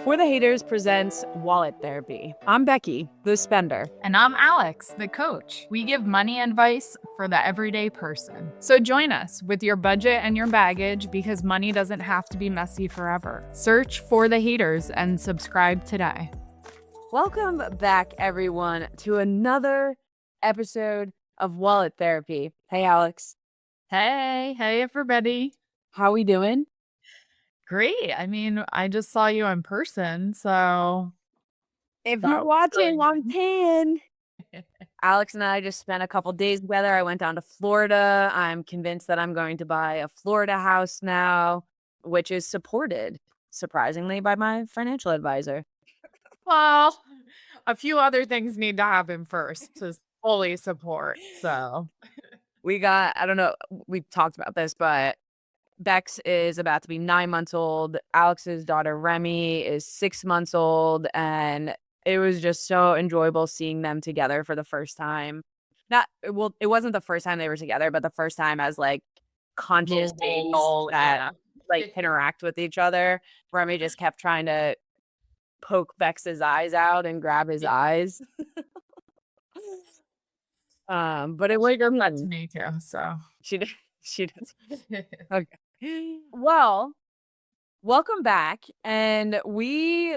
For the Haters presents Wallet Therapy. I'm Becky, the spender. And I'm Alex, the coach. We give money advice for the everyday person. So join us with your budget and your baggage because money doesn't have to be messy forever. Search For the Haters and subscribe today. Welcome back, everyone, to another episode of Wallet Therapy. Hey, Alex. Hey everybody. How we doing? Great. I mean, I just saw you in person, so If that you're was watching good. on pan, Alex and I just spent a couple days together. I went down to Florida. I'm convinced that I'm going to buy a Florida house now, which is supported, surprisingly, by my financial advisor. Well, a few other things need to happen first to fully support. So We got, I don't know, we've talked about this, but Bex is about to be 9 months old. Alex's daughter, Remy, is 6 months old. And it was just so enjoyable seeing them together for the first time. Well, it wasn't the first time they were together, but the first time as like conscious babies that like interact with each other. Remy just kept trying to poke Bex's eyes out and grab his eyes. But it was that to me too. So she did. She does. Okay. Well, welcome back. And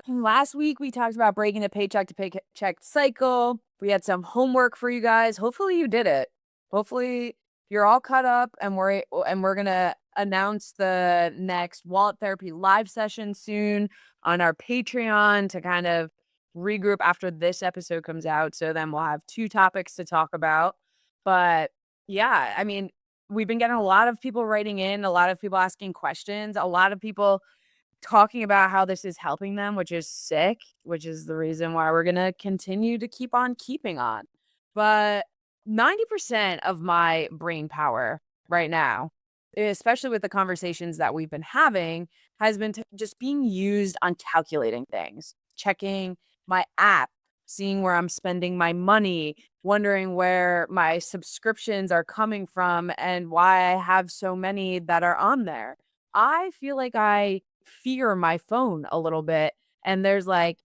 last week we talked about breaking the paycheck to paycheck cycle. We had some homework for you guys. Hopefully you did it. Hopefully you're all caught up and we're going to announce the next Wallet Therapy live session soon on our Patreon to kind of regroup after this episode comes out. So then we'll have 2 topics to talk about. But yeah, I mean, we've been getting a lot of people writing in, a lot of people asking questions, a lot of people talking about how this is helping them, which is sick, which is the reason why we're going to continue to keep on keeping on. But 90% of my brain power right now, especially with the conversations that we've been having, has been just being used on calculating things, checking my app, seeing where I'm spending my money, wondering where my subscriptions are coming from and why I have so many that are on there. I feel like I fear my phone a little bit. And there's like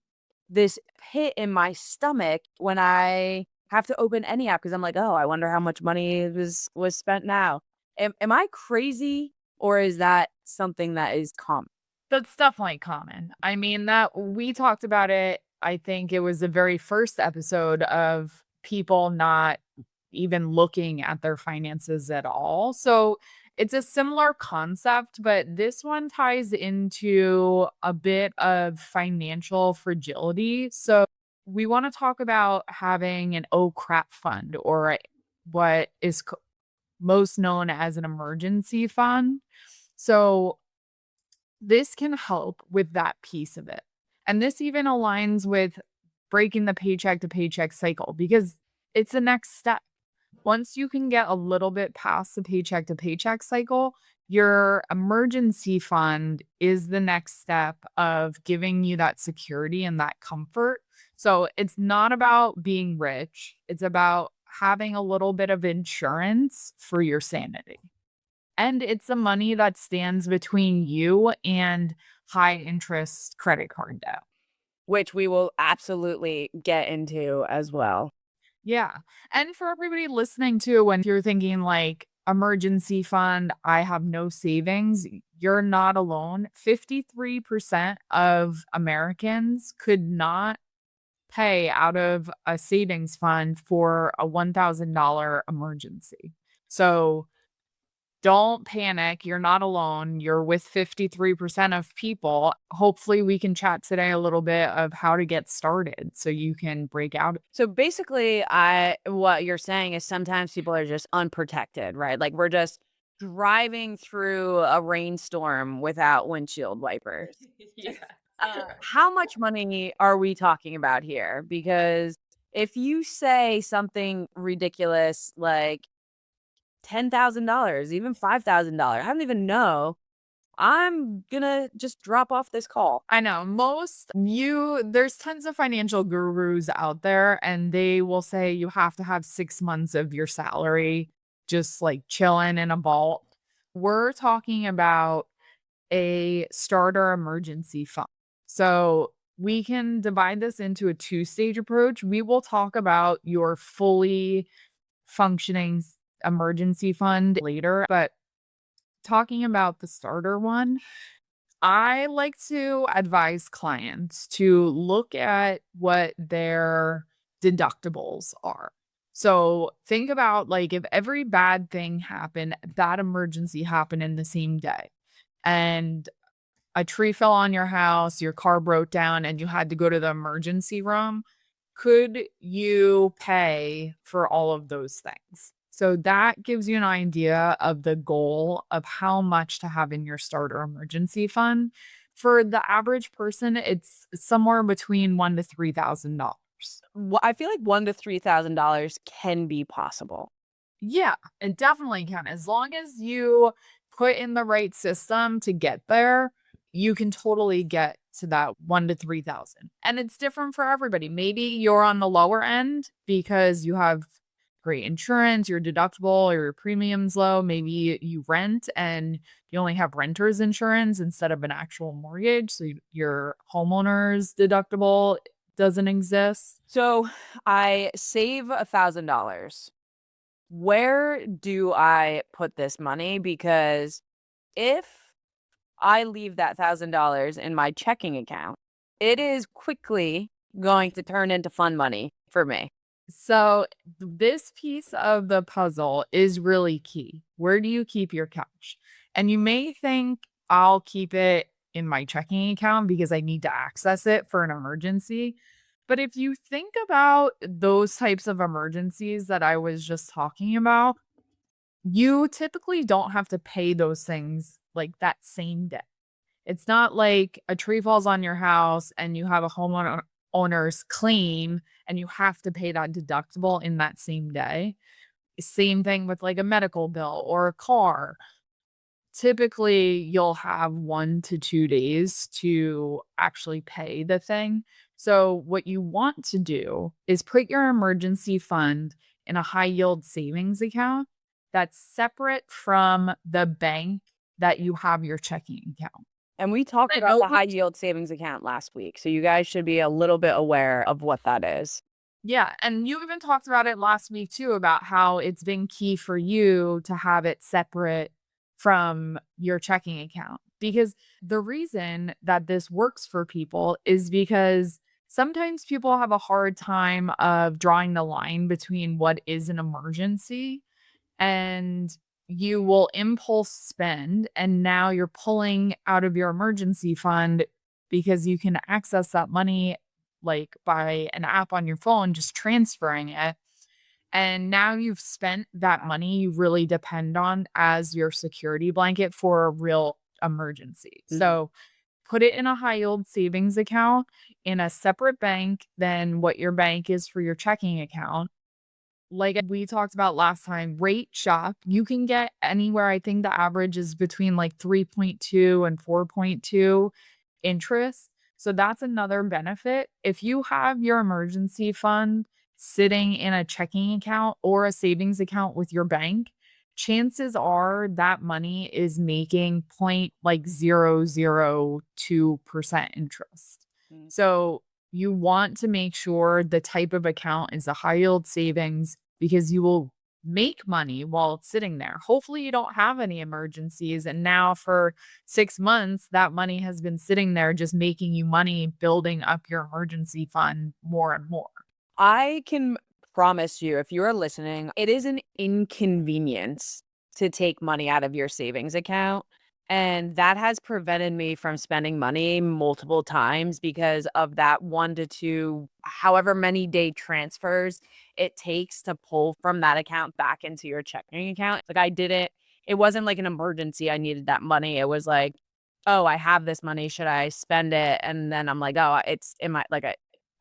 this pit in my stomach when I have to open any app because I'm like, oh, I wonder how much money was spent now. Am I crazy or is that something that is common? that's definitely common. I mean, that we talked about it. I think it was the very first episode of people not even looking at their finances at all. So it's a similar concept, but this one ties into a bit of financial fragility. So we want to talk about having an oh crap fund or what is most known as an emergency fund. So this can help with that piece of it. And this even aligns with breaking the paycheck to paycheck cycle because it's the next step. Once you can get a little bit past the paycheck to paycheck cycle, your emergency fund is the next step of giving you that security and that comfort. So it's not about being rich, it's about having a little bit of insurance for your sanity. And it's the money that stands between you and high interest credit card debt. Which we will absolutely get into as well. Yeah. And for everybody listening too, when you're thinking like emergency fund, I have no savings, you're not alone. 53% of Americans could not pay out of a savings fund for a $1,000 emergency. So don't panic. You're not alone. You're with 53% of people. Hopefully, we can chat today a little bit of how to get started so you can break out. So basically, what you're saying is sometimes people are just unprotected, right? Like we're just driving through a rainstorm without windshield wipers. Yeah. How much money are we talking about here? Because if you say something ridiculous like $10,000, even $5,000, I don't even know, I'm gonna just drop off this call. I know there's tons of financial gurus out there and they will say you have to have 6 months of your salary just like chilling in a vault. We're talking about a starter emergency fund. So we can divide this into a two-stage approach. We will talk about your fully functioning emergency fund later, but talking about the starter one, I like to advise clients to look at what their deductibles are. So think about like if every bad thing happened, bad emergency happened in the same day, and a tree fell on your house, your car broke down, and you had to go to the emergency room, could you pay for all of those things? So that gives you an idea of the goal of how much to have in your starter emergency fund. For the average person, it's somewhere between one to $3,000. I feel like $1 to $3,000 can be possible. Yeah, it definitely can. As long as you put in the right system to get there, you can totally get to that 1 to 3,000. And it's different for everybody. Maybe you're on the lower end because you have great insurance, your deductible or your premium's low. Maybe you rent and you only have renter's insurance instead of an actual mortgage. So your homeowner's deductible doesn't exist. So I save $1,000. Where do I put this money? Because if I leave that $1,000 in my checking account, it is quickly going to turn into fun money for me. So this piece of the puzzle is really key. Where do you keep your cash? And you may think I'll keep it in my checking account because I need to access it for an emergency. But if you think about those types of emergencies that I was just talking about, you typically don't have to pay those things like that same day. It's not like a tree falls on your house and you have a owner's claim and you have to pay that deductible in that same day. Same thing with like a medical bill or a car. Typically, you'll have 1 to 2 days to actually pay the thing. So, what you want to do is put your emergency fund in a high yield savings account that's separate from the bank that you have your checking account. And we talked I about know the high yield savings account last week. So you guys should be a little bit aware of what that is. Yeah, and you even talked about it last week too, about how it's been key for you to have it separate from your checking account. Because the reason that this works for people is because sometimes people have a hard time of drawing the line between what is an emergency, and you will impulse spend, and now you're pulling out of your emergency fund because you can access that money like by an app on your phone, just transferring it. And now you've spent that money you really depend on as your security blanket for a real emergency. Mhm. So put it in a high yield savings account in a separate bank than what your bank is for your checking account. Like we talked about last time, rate shop. You can get anywhere. I think the average is between like 3.2 and 4.2 interest. So that's another benefit. If you have your emergency fund sitting in a checking account or a savings account with your bank, chances are that money is making point like 0.002% interest. Mm. So you want to make sure the type of account is a high yield savings because you will make money while it's sitting there. Hopefully, you don't have any emergencies. And now for 6 months, that money has been sitting there just making you money, building up your emergency fund more and more. I can promise you, if you're listening, it is an inconvenience to take money out of your savings account. And that has prevented me from spending money multiple times because of that 1 to 2, however many day transfers it takes to pull from that account back into your checking account. Like I did it. It wasn't like an emergency. I needed that money. It was like, oh, I have this money. Should I spend it? And then I'm like, oh, it's in my like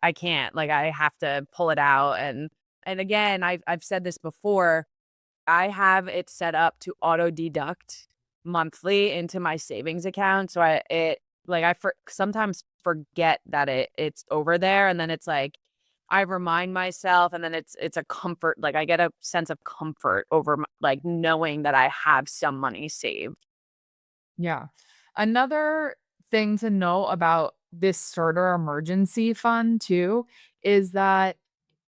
I can't, like, I have to pull it out, and again, I've said this before, I have it set up to auto deduct monthly into my savings account, so I sometimes forget that it's over there, and then it's like, I remind myself, and then it's a comfort, like, I get a sense of comfort over like, knowing that I have some money saved. Yeah. Another thing to know about this starter emergency fund too is that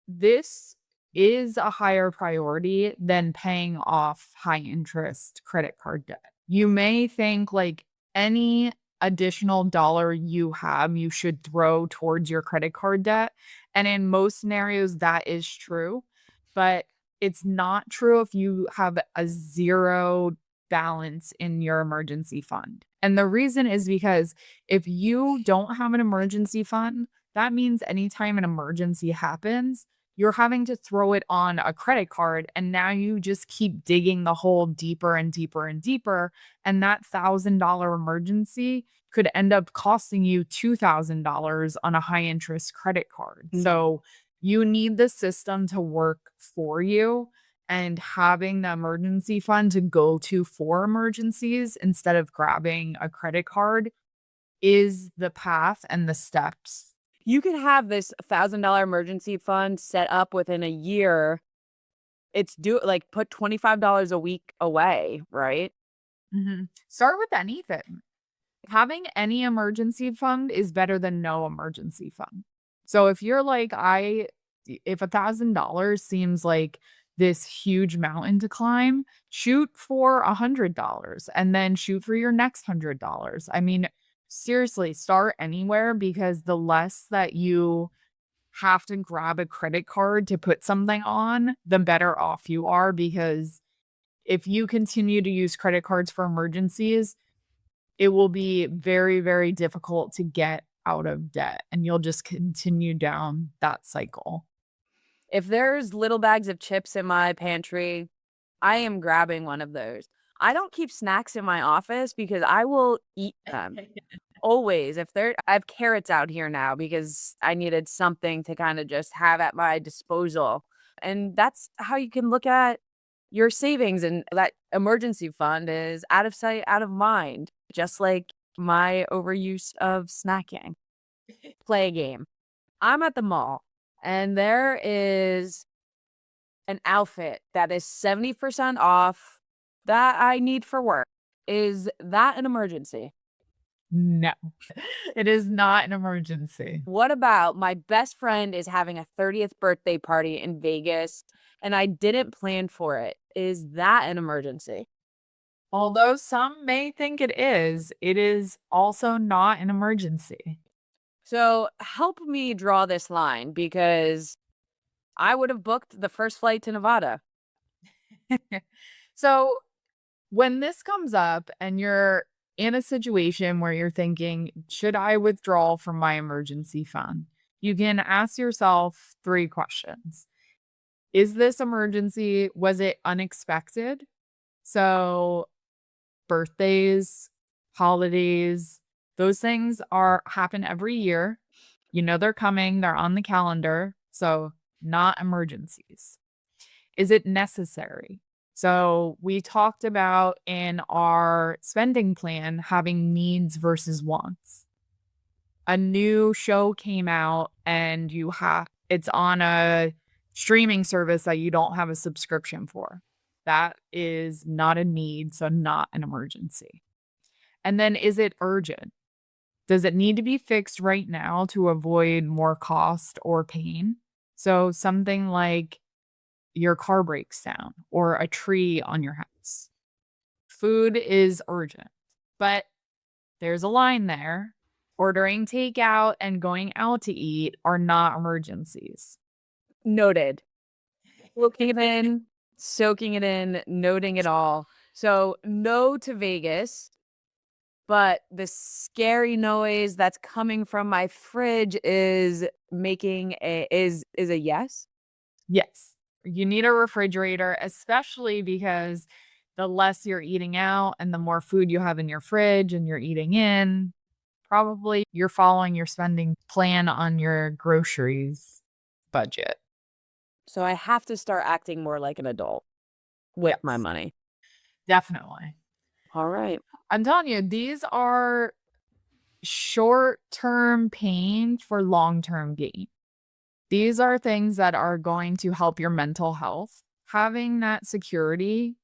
this is a higher priority than paying off high interest credit card debt. You may think like any additional dollar you have, you should throw towards your credit card debt. And in most scenarios, that is true. But it's not true if you have a zero balance in your emergency fund. And the reason is because if you don't have an emergency fund, that means anytime an emergency happens, you're having to throw it on a credit card, and now you just keep digging the hole deeper and deeper and deeper, and that $1,000 emergency could end up costing you $2,000 on a high interest credit card. Mm. So, you need the system to work for you, and having the emergency fund to go to for emergencies instead of grabbing a credit card is the path and the steps. You could have this $1,000 emergency fund set up within a year. It's like put $25 a week away, right? Mhm. Start with anything. Having any emergency fund is better than no emergency fund. So if you're like, if $1,000 seems like this huge mountain to climb, shoot for $100 and then shoot for your next $100. I mean, seriously, start anywhere because the less that you have to grab a credit card to put something on, the better off you are because if you continue to use credit cards for emergencies, it will be very, very difficult to get out of debt, and you'll just continue down that cycle. If there's little bags of chips in my pantry, I am grabbing one of those. I don't keep snacks in my office because I will eat them. Always. I have carrots out here now because I needed something to kind of just have at my disposal. And that's how you can look at your savings, and that emergency fund is out of sight, out of mind, just like my overuse of snacking. Play a game. I'm at the mall and there is an outfit that is 70% off that I need for work. Is that an emergency? No, it is not an emergency. What about my best friend is having a 30th birthday party in Vegas and I didn't plan for it? Is that an emergency? Although some may think it is also not an emergency. So help me draw this line because I would have booked the first flight to Nevada. So when this comes up and you're in a situation where you're thinking, should I withdraw from my emergency fund? You can ask yourself three questions. Is this emergency, was it unexpected? So birthdays, holidays, those things are happen every year. You know they're coming, they're on the calendar. So not emergencies. Is it necessary? So we talked about in our spending plan having needs versus wants. A new show came out and it's on a streaming service that you don't have a subscription for. That is not a need, so not an emergency. And then is it urgent? Does it need to be fixed right now to avoid more cost or pain? So something like your car breaks down or a tree on your house. Food is urgent, but there's a line there. Ordering takeout and going out to eat are not emergencies. Noted. Looking it in, soaking it in, noting it all. So no to Vegas, but the scary noise that's coming from my fridge is making is a yes. Yes, you need a refrigerator, especially because the less you're eating out and the more food you have in your fridge and you're eating in, probably you're following your spending plan on your groceries budget. So I have to start acting more like an adult with my Yes, money. definitely. All right. I'm telling you, these are short-term pain for long-term gain. These are things that are going to help your mental health. Having that security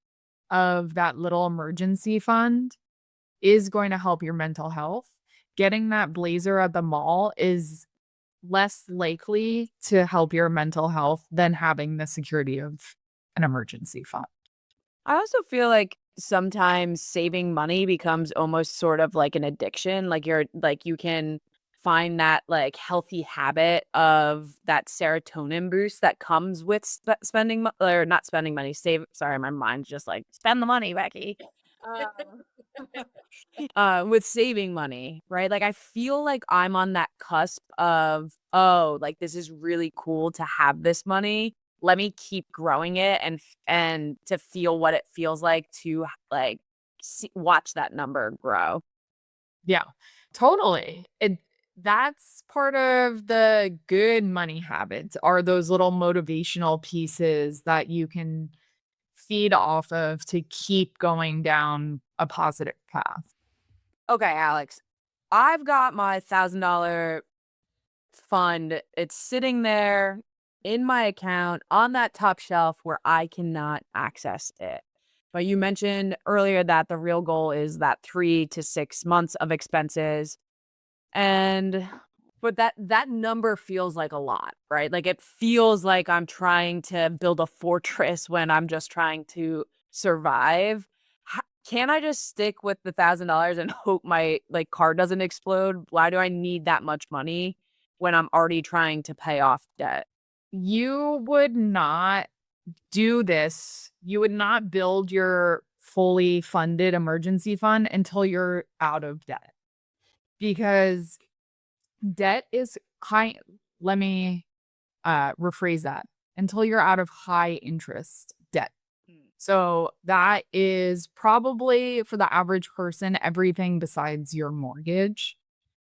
of that little emergency fund is going to help your mental health. getting that blazer at the mall is less likely to help your mental health than having the security of an emergency fund. I also feel like sometimes saving money becomes almost sort of like an addiction. Like you can find that like healthy habit of that serotonin boost that comes with spending or not spending money, save. Sorry, my mind's just like spend the money, Becky. With saving money, right? Like I feel like I'm on that cusp of, oh, like this is really cool to have this money. Let me keep growing it and to feel what it feels like to like watch that number grow. Yeah, totally. That's part of the good money habits are those little motivational pieces that you can feed off of to keep going down a positive path. Okay, Alex, I've got my $1,000 fund. It's sitting there in my account on that top shelf where I cannot access it. But you mentioned earlier that the real goal is that 3 to 6 months of expenses. And but that number feels like a lot, right? Like it feels like I'm trying to build a fortress when I'm just trying to survive. Can I just stick with the $1,000 and hope my like car doesn't explode? Why do I need that much money when I'm already trying to pay off debt? You would not do this. You would not build your fully funded emergency fund until you're out of debt because debt is high. Let me rephrase that until you're out of high interest debt. Mm. So that is probably for the average person, everything besides your mortgage,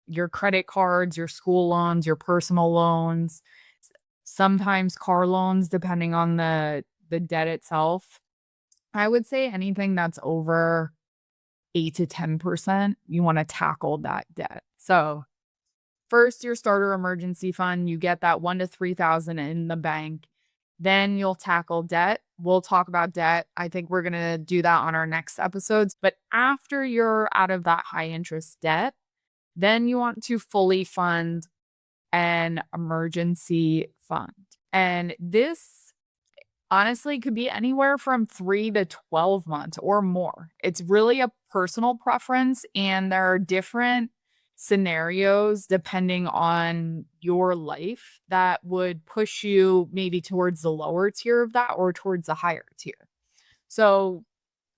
your credit cards, your school loans, your personal loans, sometimes car loans, depending on the debt itself. I would say anything that's over 8 to 10%, you want to tackle that debt. So first, your starter emergency fund, you get that 1 to 3,000 in the bank. Then you'll tackle debt. We'll talk about debt. I think we're going to do that on our next episodes. But after you're out of that high interest debt, then you want to fully fund an emergency fund. And this honestly could be anywhere from 3 to 12 months or more. It's really a personal preference, and there are different scenarios depending on your life that would push you maybe towards the lower tier of that or towards the higher tier. So,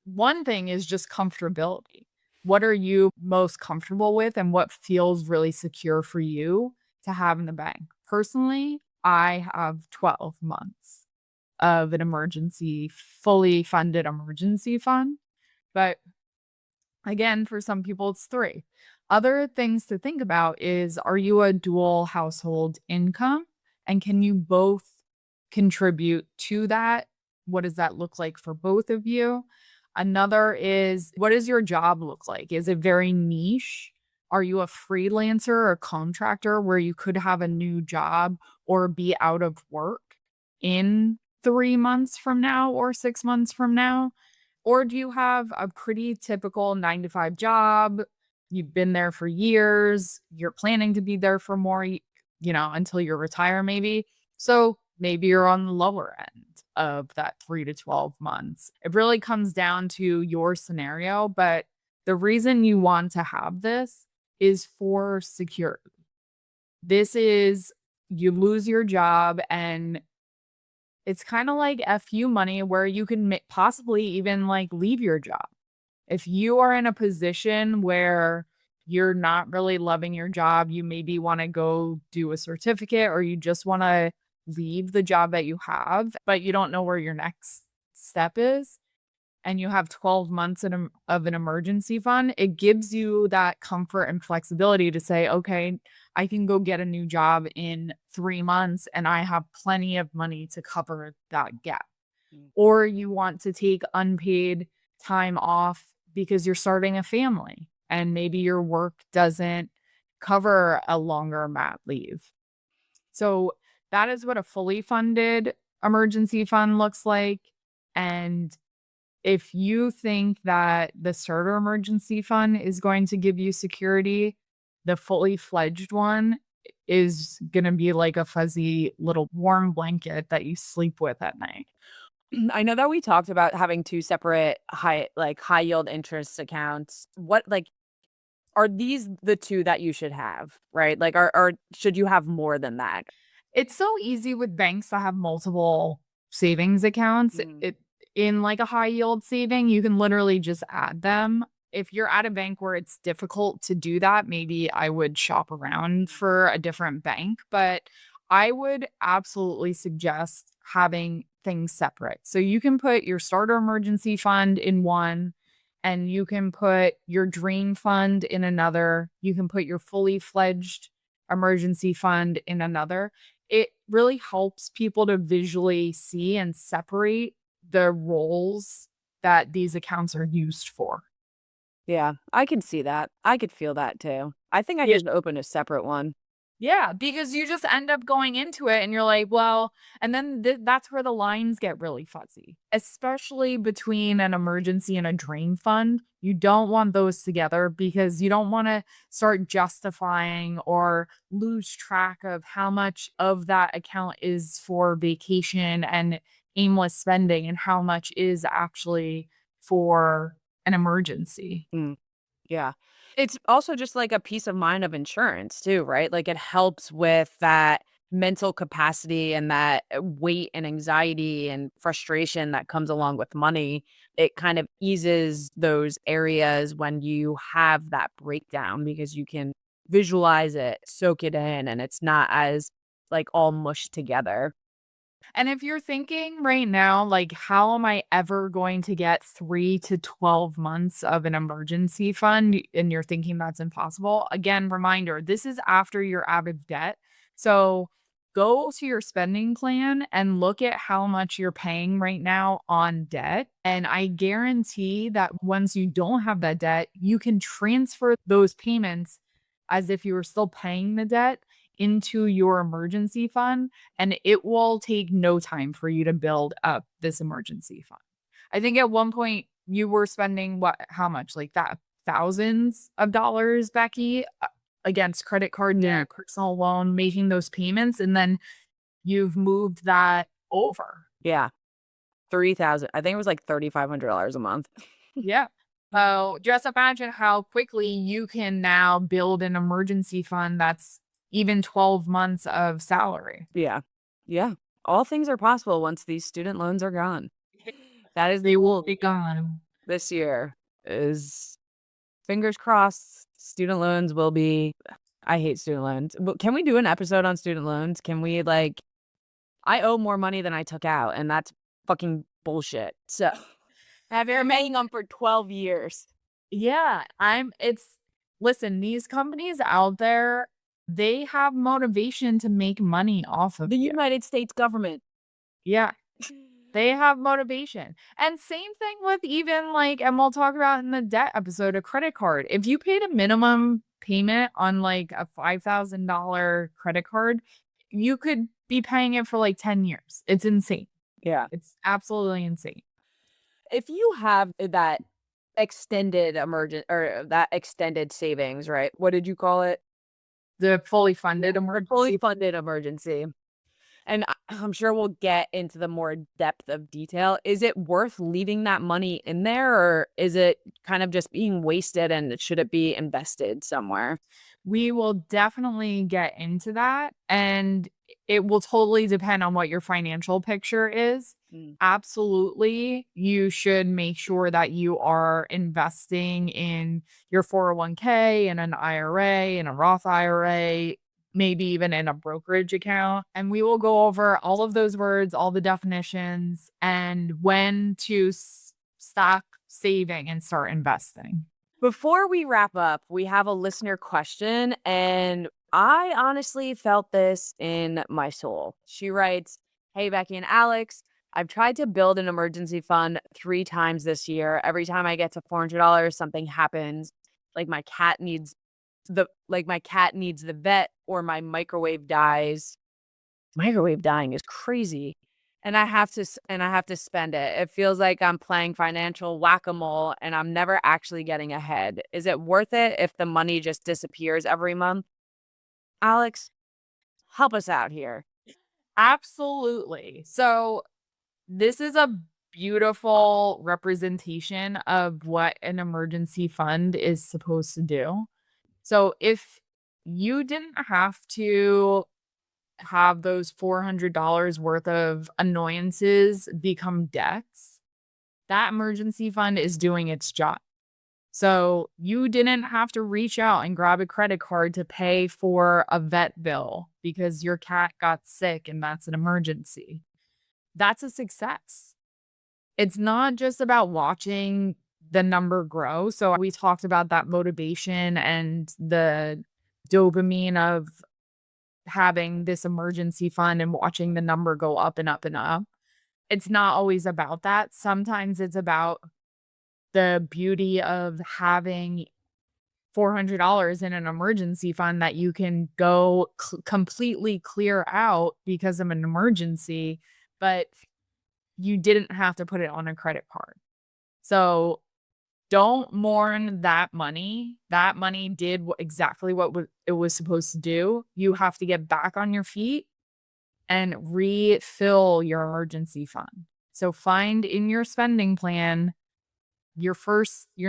one thing is just comfortability. What are you most comfortable with and what feels really secure for you to have in the bank? Personally, I have 12 months of an emergency, fully funded emergency fund. But again, for some people, it's 3. Other things to think about is, are you a dual household income? And can you both contribute to that? What does that look like for both of you? Another is, what does your job look like? Is it very niche? Are you a freelancer or contractor where you could have a new job or be out of work in 3 months from now or 6 months from now? Or do you have a pretty typical 9 to 5 job? You've been there for years. You're planning to be there for more, until you retire, maybe. So maybe you're on the lower end of that 3 to 12 months. It really comes down to your scenario. But the reason you want to have this is for security. This is you lose your job and it's kinda like FU money where you can possibly even, like, leave your job. If you are in a position where you're not really loving your job, you maybe wanna go do a certificate or you just wanna leave the job that you have, but you don't know where your next step is, and you have 12 months of an emergency fund, it gives you that comfort and flexibility to say, okay, I can go get a new job in 3 months and I have plenty of money to cover that gap. Mm. Or you want to take unpaid time off because you're starting a family and maybe your work doesn't cover a longer mat leave. So that is what a fully funded emergency fund looks like. And if you think that the starter emergency fund is going to give you security, The fully fledged one is gonna be like a fuzzy little warm blanket that you sleep with at night. I know that we talked about having 2 separate high yield interest accounts. What like, are these the 2 that you should have, right? Like, are should you have more than that? It's so easy with banks to have multiple savings accounts. Mm, It in like a high yield saving, you can literally just add them. If you're at a bank where it's difficult to do that, maybe I would shop around for a different bank, but I would absolutely suggest having things separate. So you can put your starter emergency fund in one, and you can put your dream fund in another. You can put your fully fledged emergency fund in another. It really helps people to visually see and separate the roles that these accounts are used for. yeah, I can see that. I could feel that too. I think I Yeah. just opened a separate one. Yeah, because you just end up going into it and you're like, well, and then that's where the lines get really fuzzy, especially between an emergency and a drain fund. You don't want those together because you don't want to start justifying or lose track of how much of that account is for vacation and aimless spending and how much is actually for an emergency. Mm. Yeah. It's also just like a peace of mind of insurance too, right? Like it helps with that mental capacity and that weight and anxiety and frustration that comes along with money. It kind of eases those areas when you have that breakdown because you can visualize it, soak it in, and it's not as like all mushed together. And if you're thinking right now, like, how am I ever going to get 3 to 12 months of an emergency fund? And you're thinking that's impossible. Again, reminder, this is after you're out of debt. So go to your spending plan and look at how much you're paying right now on debt. And I guarantee that once you don't have that debt, you can transfer those payments as if you were still paying the debt into your emergency fund, and it will take no time for you to build up this emergency fund. I think at one point you were spending how much? Like that thousands of dollars, Becky, against credit card Yeah. debt, personal loan, making those payments, and then you've moved that over. Yeah. 3,000. I think it was like $3,500 a month. Yeah. So just imagine how quickly you can now build an emergency fund that's even 12 months of salary. Yeah. Yeah. All things are possible once these student loans are gone. That is the They will goal be gone. this year is fingers crossed student loans will be I hate student loans. But can we do an episode on student loans? Can we like I owe more money than I took out and that's fucking bullshit. So I've been paying them for 12 years. Yeah, it's listen, these companies out there, they have motivation to make money off of The you. United States government. Yeah, they have motivation. And same thing with even like, and we'll talk about in the debt episode, a credit card. If you paid a minimum payment on like a $5,000 credit card, you could be paying it for like 10 years. It's insane. Yeah. It's absolutely insane. If you have that extended emergent or that extended savings, right? What did you call it? The fully funded The fully emergency. funded emergency. And I'm sure we'll get into the more depth of detail. Is it worth leaving that money in there or is it kind of just being wasted and should it be invested somewhere? We will definitely get into that, and it will totally depend on what your financial picture is. Mm. Absolutely, you should make sure that you are investing in your 401k, in an IRA, in a Roth IRA, maybe even in a brokerage account. And we will go over all of those words, all the definitions, and when to stop saving and start investing. Before we wrap up, we have a listener question, and I honestly felt this in my soul. She writes, "Hey, Becky and Alex, I've tried to build an emergency fund 3 times this year. Every time I get to $400, something happens. Like my cat needs the vet or my microwave dies. Microwave dying is crazy. and I have to spend it. It feels like I'm playing financial whack-a-mole and I'm never actually getting ahead. Is it worth it if the money just disappears every month? Alex, help us out here. Absolutely. So this is a beautiful representation of what an emergency fund is supposed to do. So if you didn't have to have those $400 worth of annoyances become debts, that emergency fund is doing its job. So you didn't have to reach out and grab a credit card to pay for a vet bill because your cat got sick and that's an emergency. That's a success. It's not just about watching the number grow. So we talked about that motivation and the dopamine of having this emergency fund and watching the number go up and up and up. It's not always about that. Sometimes it's about the beauty of having $400 in an emergency fund that you can go completely clear out because of an emergency, but you didn't have to put it on a credit card. So don't mourn that money. That money did exactly what it was supposed to do. You have to get back on your feet and refill your emergency fund. So find in your spending plan your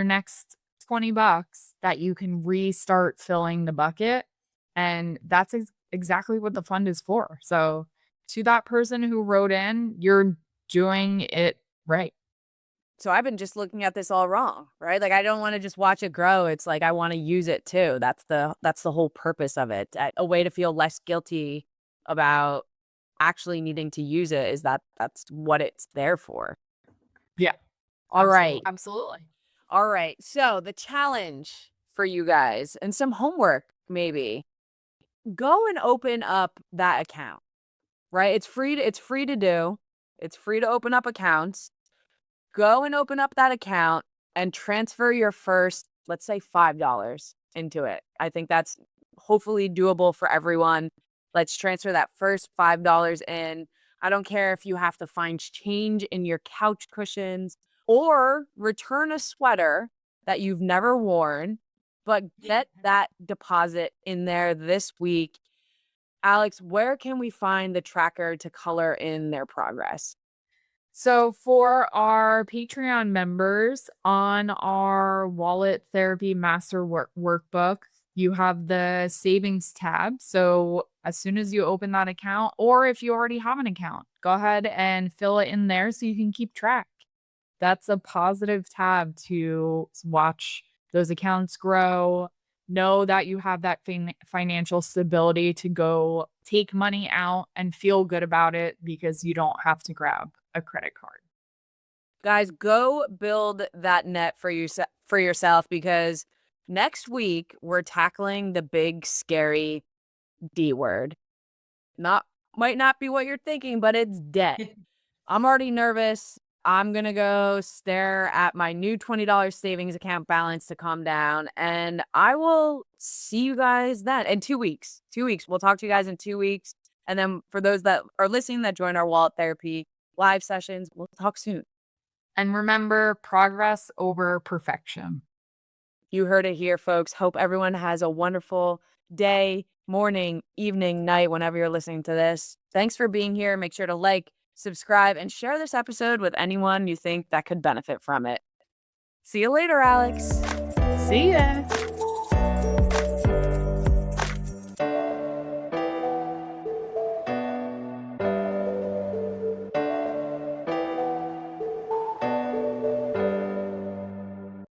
next 20 bucks that you can restart filling the bucket. And that's exactly what the fund is for. So to that person who wrote in, you're doing it right. So I've been just looking at this all wrong, right? Like I don't want to just watch it grow. It's like I want to use it too. That's the whole purpose of it. A way to feel less guilty about actually needing to use it is that's what it's there for. Yeah. All right. Absolutely. All right. So the challenge for you guys and some homework maybe. Go and open up that account. Right? It's free to do. It's free to open up accounts. Go and open up that account and transfer your first, let's say $5 into it. I think that's hopefully doable for everyone. Let's transfer that first $5 in. I don't care if you have to find change in your couch cushions or return a sweater that you've never worn, but get that deposit in there this week. Alex, where can we find the tracker to color in their progress? So for our Patreon members on our wallet therapy master workbook, you have the savings tab. So as soon as you open that account, or if you already have an account, go ahead and fill it in there so you can keep track. That's a positive tab to watch those accounts grow. Know that you have that financial stability to go take money out and feel good about it because you don't have to grab a credit card. Guys, go build that net for yourself because next week we're tackling the big scary D word. Not Might not be what you're thinking, but it's debt. I'm already nervous. I'm going to go stare at my new $20 savings account balance to calm down. And I will see you guys then in 2 weeks. 2 weeks. We'll talk to you guys in 2 weeks. And then for those that are listening that join our wallet therapy live sessions, we'll talk soon. And remember, progress over perfection. You heard it here, folks. Hope everyone has a wonderful day, morning, evening, night, whenever you're listening to this. Thanks for being here. Make sure to like, subscribe, and share this episode with anyone you think that could benefit from it. See you later, Alex. See ya.